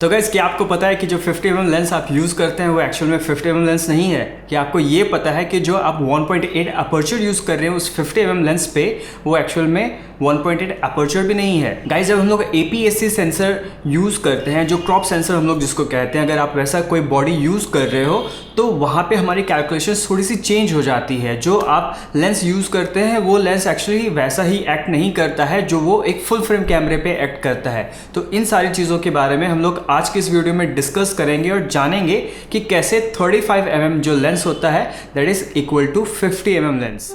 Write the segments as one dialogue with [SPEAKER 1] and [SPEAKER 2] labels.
[SPEAKER 1] तो गाइस, क्या आपको पता है कि जो 50mm लेंस आप यूज़ करते हैं वो एक्चुअल में 50mm लेंस नहीं है? क्या आपको ये पता है कि जो आप 1.8 अपर्चर यूज़ कर रहे हैं उस 50mm लेंस पे वो एक्चुअल में 1.8 अपर्चर भी नहीं है? गाइस, जब हम लोग APS-C सेंसर यूज़ करते हैं, जो क्रॉप सेंसर हम लोग जिसको कहते हैं, अगर आप वैसा कोई बॉडी यूज़ कर रहे हो तो वहाँ पे हमारी कैलकुलेशंस थोड़ी सी चेंज हो जाती है। जो आप लेंस यूज़ करते हैं वो लेंस एक्चुअली वैसा ही एक्ट नहीं करता है जो वो एक फुल फ्रेम कैमरे पे एक्ट करता है। तो इन सारी चीज़ों के बारे में हम लोग आज की इस वीडियो में डिस्कस करेंगे और जानेंगे कि कैसे 35mm जो लेंस होता है that is equal to 50mm lens.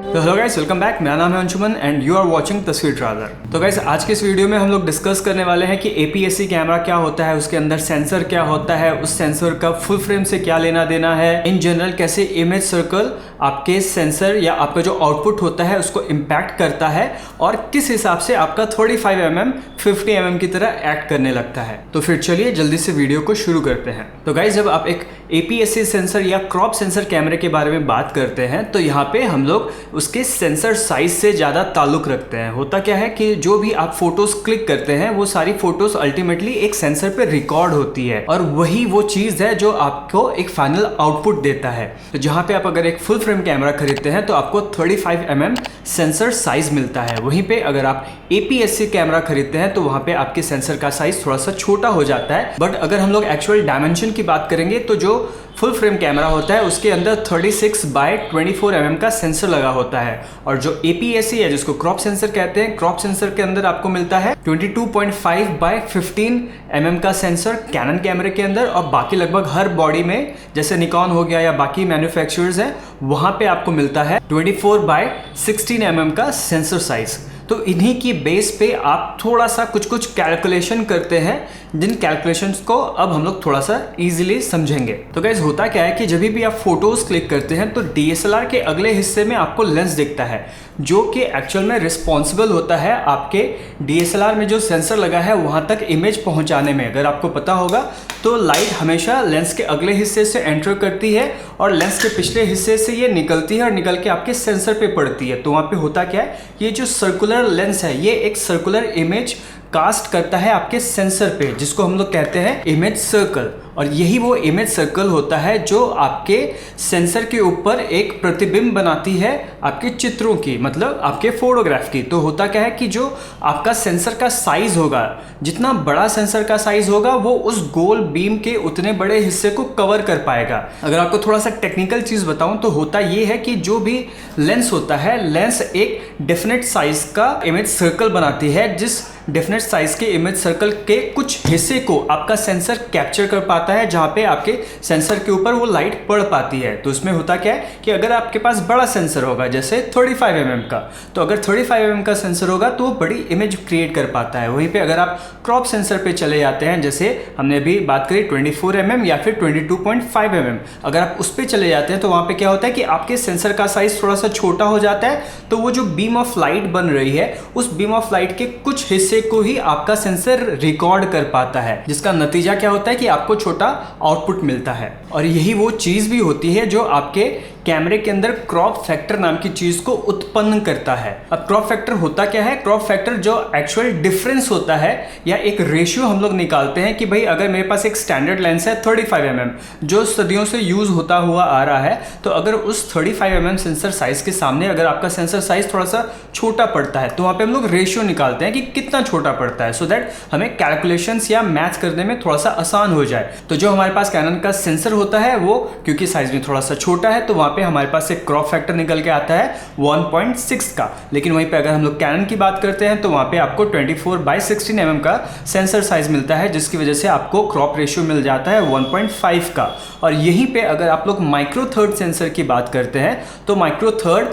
[SPEAKER 1] तो हेलो गाइस, वेलकम बैक। मेरा नाम है Anshuman and you are watching Tasveer traveller. तो गाइस, आज के इस वीडियो में हम लोग डिस्कस करने वाले हैं कि APS-C कैमरा क्या होता है, उसके अंदर सेंसर क्या होता है, उस सेंसर का फुल फ्रेम से क्या लेना देना है, इन जनरल कैसे इमेज सर्कल आपके सेंसर या आपका जो आउटपुट होता है उसको इम्पैक्ट करता है और किस हिसाब से आपका 35mm 50mm की तरह एक्ट करने लगता है। तो फिर चलिए जल्दी से वीडियो को शुरू करते हैं। तो गाइस, जब आप एक APS-C सेंसर या क्रॉप सेंसर कैमरे के बारे में बात करते हैं तो यहाँ पे हम लोग उसके सेंसर साइज से ज़्यादा ताल्लुक रखते हैं। होता क्या है कि जो भी आप फोटोज क्लिक करते हैं वो सारी फोटोज अल्टीमेटली एक सेंसर पे रिकॉर्ड होती है और वही वो चीज़ है जो आपको एक फाइनल आउटपुट देता है। तो जहाँ पे आप अगर एक फुल फ्रेम कैमरा खरीदते हैं तो आपको 35mm सेंसर साइज मिलता है। वहीं पे अगर आप APS-C कैमरा खरीदते हैं तो वहाँ पे आपके सेंसर का साइज थोड़ा सा छोटा हो जाता है। बट अगर हम लोग एक्चुअल डायमेंशन की बात करेंगे तो जो फुल फ्रेम कैमरा होता है उसके अंदर 36x24mm का सेंसर लगा होता है और जो APS-C है जिसको क्रॉप सेंसर कहते हैं, क्रॉप सेंसर के अंदर आपको मिलता है 22.5x15mm का सेंसर कैनन कैमरे के अंदर। और बाकी लगभग हर बॉडी में जैसे निकॉन हो गया या बाकी मैन्युफैक्चरर्स हैं वहां पे आपको मिलता है 24x16mm का सेंसर साइज। तो इन्हीं की बेस पे आप थोड़ा सा कुछ कैलकुलेशन करते हैं जिन कैलकुलेशंस को अब हम लोग थोड़ा सा इजीली समझेंगे। तो गाइस, होता क्या है कि जब भी आप फोटोज क्लिक करते हैं तो DSLR के अगले हिस्से में आपको लेंस दिखता है जो कि एक्चुअल में रिस्पॉन्सिबल होता है आपके DSLR में जो सेंसर लगा है वहां तक इमेज पहुंचाने में। अगर आपको पता होगा तो लाइट हमेशा लेंस के अगले हिस्से से एंटर करती है और लेंस के पिछले हिस्से से ये निकलती है और निकल के आपके सेंसर पे पड़ती है। तो वहाँ पे होता क्या है, ये जो सर्कुलर लेंस है ये एक सर्कुलर इमेज कास्ट करता है आपके सेंसर पे जिसको हम लोग कहते हैं इमेज सर्कल। और यही वो इमेज सर्कल होता है जो आपके सेंसर के ऊपर एक प्रतिबिंब बनाती है आपके चित्रों की, मतलब आपके फोटोग्राफ की। तो होता क्या है कि जो आपका सेंसर का साइज होगा, जितना बड़ा सेंसर का साइज होगा वो उस गोल बीम के उतने बड़े हिस्से को कवर कर पाएगा। अगर आपको थोड़ा सा टेक्निकल चीज बताऊं तो होता ये है कि जो भी लेंस होता है, लेंस एक डेफिनेट साइज का इमेज सर्कल बनाती है। जिस डेफिनेट साइज के इमेज सर्कल के कुछ हिस्से को आपका सेंसर कैप्चर कर पाता है जहां पे आपके सेंसर के ऊपर वो लाइट पड़ पाती है। तो इसमें होता क्या है कि अगर आपके पास बड़ा सेंसर होगा जैसे 35mm का, तो अगर 35mm का सेंसर होगा तो वो बड़ी इमेज क्रिएट कर पाता है। वहीं पे अगर आप क्रॉप सेंसर पे चले जाते हैं, जैसे हमने अभी बात करी 24mm या फिर 22.5mm, अगर आप उस पर चले जाते हैं तो वहां पे क्या होता है कि आपके सेंसर का साइज थोड़ा सा छोटा हो जाता है। तो वो जो बीम ऑफ लाइट बन रही है उस बीम ऑफ लाइट के कुछ हिस्से को ही आपका सेंसर रिकॉर्ड कर पाता है, जिसका नतीजा क्या होता है कि आपको छोटा आउटपुट मिलता है। और यही वो चीज भी होती है जो आपके कैमरे के अंदर क्रॉप फैक्टर नाम की चीज को उत्पन्न करता है। अब क्रॉप फैक्टर होता क्या है? क्रॉप फैक्टर जो एक्चुअल डिफरेंस होता है या एक रेशियो हम लोग निकालते हैं कि भाई अगर मेरे पास एक स्टैंडर्ड लेंस है 35mm जो सदियों से यूज होता हुआ आ रहा है, तो अगर उस 35mm सेंसर साइज के सामने अगर आपका सेंसर साइज थोड़ा सा छोटा पड़ता है तो वहां पे हम लोग रेशियो निकालते हैं कि कितना छोटा पड़ता है, सो दैट हमें कैलकुलेशंस या मैथ करने में थोड़ा सा आसान हो जाए। तो जो हमारे पास कैनन का सेंसर होता है वो क्योंकि साइज में थोड़ा सा छोटा है तो पे हमारे पास एक क्रॉप फैक्टर निकल के आता है 1.6 का। लेकिन वहीं पे अगर हम लोग कैनन की बात करते हैं तो वहां पे आपको 24x16mm का सेंसर साइज मिलता है जिसकी वजह से आपको क्रॉप रेशियो मिल जाता है 1.5 का। और यहीं पे अगर आप लोग माइक्रो थर्ड सेंसर की बात करते हैं तो माइक्रो थर्ड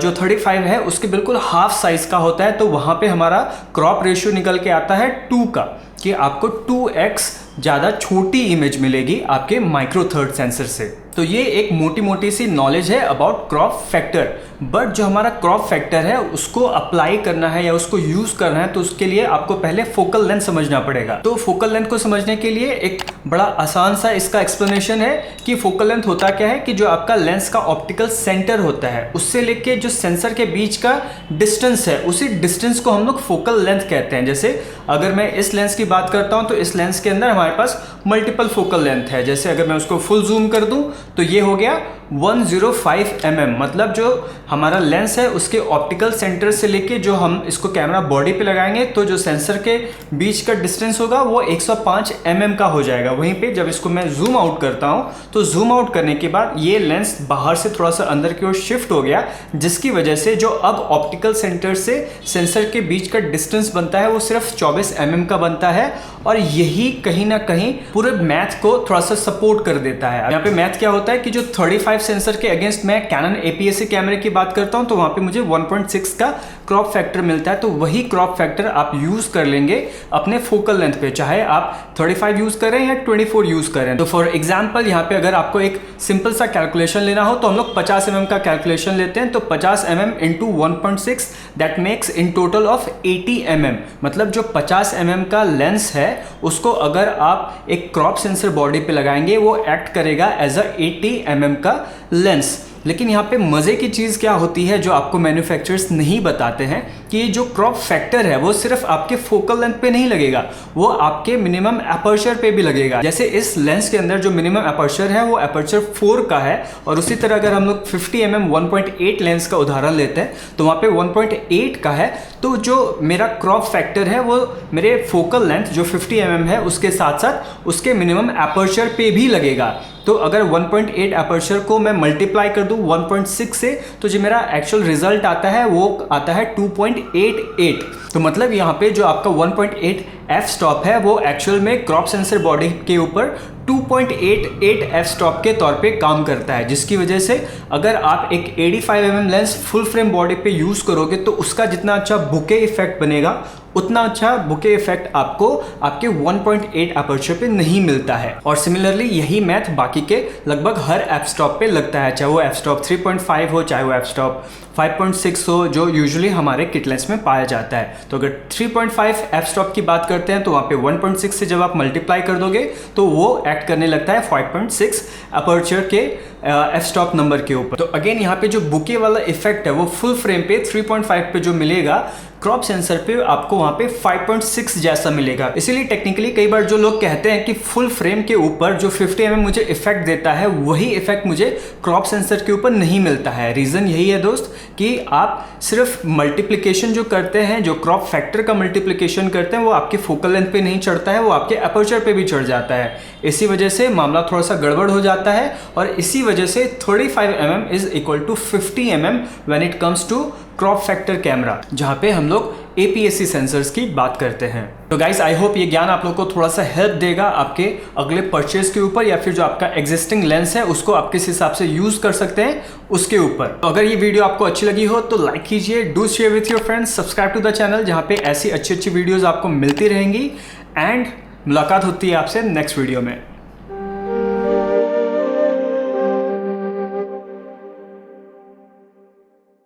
[SPEAKER 1] जो 35 है उसके बिल्कुल हाफ साइज का होता है। तो वहां पे हमारा क्रॉप रेशियो निकल के आता है 2 का, कि आपको 2x ज़्यादा छोटी इमेज मिलेगी आपके माइक्रो थर्ड सेंसर से। तो ये एक मोटी मोटी सी नॉलेज है अबाउट क्रॉप फैक्टर। बट जो हमारा क्रॉप फैक्टर है उसको अप्लाई करना है या उसको यूज करना है तो उसके लिए आपको पहले फोकल लेंथ समझना पड़ेगा। तो फोकल लेंथ को समझने के लिए एक बड़ा आसान सा इसका एक्सप्लेनेशन है कि फोकल लेंथ होता क्या है कि जो आपका लेंस का ऑप्टिकल सेंटर होता है उससे लेके जो सेंसर के बीच का डिस्टेंस है उसी डिस्टेंस को हम लोग फोकल लेंथ कहते हैं। जैसे अगर मैं इस लेंस की बात करता हूं तो इस लेंस के अंदर हमारे पास मल्टीपल फोकल लेंथ है। जैसे अगर मैं उसको फुल जूम कर दूं तो ये हो गया 105 mm, मतलब जो हमारा लेंस है उसके ऑप्टिकल सेंटर से लेके जो हम इसको कैमरा बॉडी पे लगाएंगे तो जो सेंसर के बीच का डिस्टेंस होगा वो 105 mm का हो जाएगा। वहीं पे जब इसको मैं जूम आउट करता हूँ तो जूम आउट करने के बाद ये लेंस बाहर से थोड़ा सा अंदर की ओर शिफ्ट हो गया, जिसकी वजह से जो अब ऑप्टिकल सेंटर से सेंसर के बीच का डिस्टेंस बनता है वो सिर्फ 24 mm का बनता है। और यही कहीं ना कहीं पूरे मैथ को थोड़ा सा सपोर्ट कर देता है। यहाँ पे मैथ क्या होता है कि जो 35 सेंसर के अगेंस्ट मैं कैनन APS-C कैमरे की बात करता हूँ तो वहाँ पे मुझे 1.6 का क्रॉप फैक्टर मिलता है। तो वही क्रॉप फैक्टर आप यूज कर लेंगे अपने फोकल लेंथ पे, चाहे आप 35 यूज करें या 24 यूज करें। तो फॉर एग्जांपल यहाँ पे अगर आपको एक सिंपल सा कैलकुलेशन लेना हो तो हम लोग 50 mm का कैलकुलेशन लेते हैं। तो 50 mm into 1.6 that makes in total of 80 mm। मतलब जो 50 mm का लेंस है उसको अगर आप एक क्रॉप सेंसर बॉडी पे लगाएंगे वो एक्ट करेगा एज अ 80 mm का लेंस। लेकिन यहाँ पे मज़े की चीज़ क्या होती है जो आपको मैन्युफैक्चरर्स नहीं बताते हैं कि जो क्रॉप फैक्टर है वो सिर्फ आपके फोकल लेंथ पे नहीं लगेगा, वो आपके मिनिमम एपर्चर पे भी लगेगा। जैसे इस लेंस के अंदर जो मिनिमम एपर्चर है वो एपर्चर 4 का है, और उसी तरह अगर हम लोग 50 mm 1.8 लेंस का उदाहरण लेते हैं तो वहाँ पे 1.8 का है। तो जो मेरा क्रॉप फैक्टर है वो मेरे फोकल लेंथ जो 50 mm है उसके साथ साथ उसके मिनिमम एपर्चर पे भी लगेगा। तो अगर 1.8 एपर्चर को मैं मल्टीप्लाई कर दूं 1.6 से तो जो मेरा एक्चुअल रिजल्ट आता है वो आता है 2.88। तो मतलब यहाँ पे जो आपका 1.8 एफ स्टॉप है वो एक्चुअल में क्रॉप सेंसर बॉडी के ऊपर 2.88 एफ स्टॉप के तौर पे काम करता है, जिसकी वजह से अगर आप एक 85 mm lens full frame body पे यूज करोगे तो उसका जितना अच्छा बुके इफेक्ट बनेगा उतना अच्छा बुके इफेक्ट आपको आपके 1.8 एपर्चर पे नहीं मिलता है। और सिमिलरली यही मैथ बाकी के लगभग हर एफ स्टॉप पे लगता है, चाहे वो एफ स्टॉप 3.5 हो चाहे वो एफ स्टॉप 5.6 हो जो यूजुअली हमारे किट लेंस में पाया जाता है। तो अगर 3.5 एफ स्टॉप की बात करते हैं तो वहाँ पे 1.6 से जब आप मल्टीप्लाई कर दोगे तो वो एक्ट करने लगता है 5.6 अपर्चर के एफ स्टॉप नंबर के ऊपर। तो अगेन यहाँ पे जो बुके वाला इफेक्ट है वो फुल फ्रेम पे 3.5 पे जो मिलेगा क्रॉप सेंसर पे आपको वहाँ पे 5.6 जैसा मिलेगा। इसीलिए टेक्निकली कई बार जो लोग कहते हैं कि फुल फ्रेम के ऊपर जो 50 mm मुझे इफेक्ट देता है वही इफेक्ट मुझे क्रॉप सेंसर के ऊपर नहीं मिलता है। रीज़न यही है दोस्त कि आप सिर्फ मल्टीप्लिकेशन जो करते हैं, जो क्रॉप फैक्टर का मल्टीप्लिकेशन करते हैं वो आपके फोकल लेंथ पे नहीं चढ़ता है, वो आपके अपर्चर पे भी चढ़ जाता है। इसी वजह से मामला थोड़ा सा गड़बड़ हो जाता है और इसी वजह से 35 mm is equal to 50 mm when it comes to crop factor camera, जहाँ पे हम लोग APS-C सेंसर्स की बात करते हैं। तो गाइस आई होप ये ज्ञान आप लोग को थोड़ा सा हेल्प देगा आपके अगले परचेज के ऊपर, या फिर जो आपका एग्जिस्टिंग लेंस है उसको आप किस हिसाब से यूज कर सकते हैं उसके ऊपर। तो अगर ये वीडियो आपको अच्छी लगी हो तो लाइक कीजिए, do share with your friends, subscribe to the channel जहाँ पे ऐसी अच्छी अच्छी वीडियोज आपको मिलती रहेंगी। एंड मुलाकात होती है आपसे नेक्स्ट वीडियो में।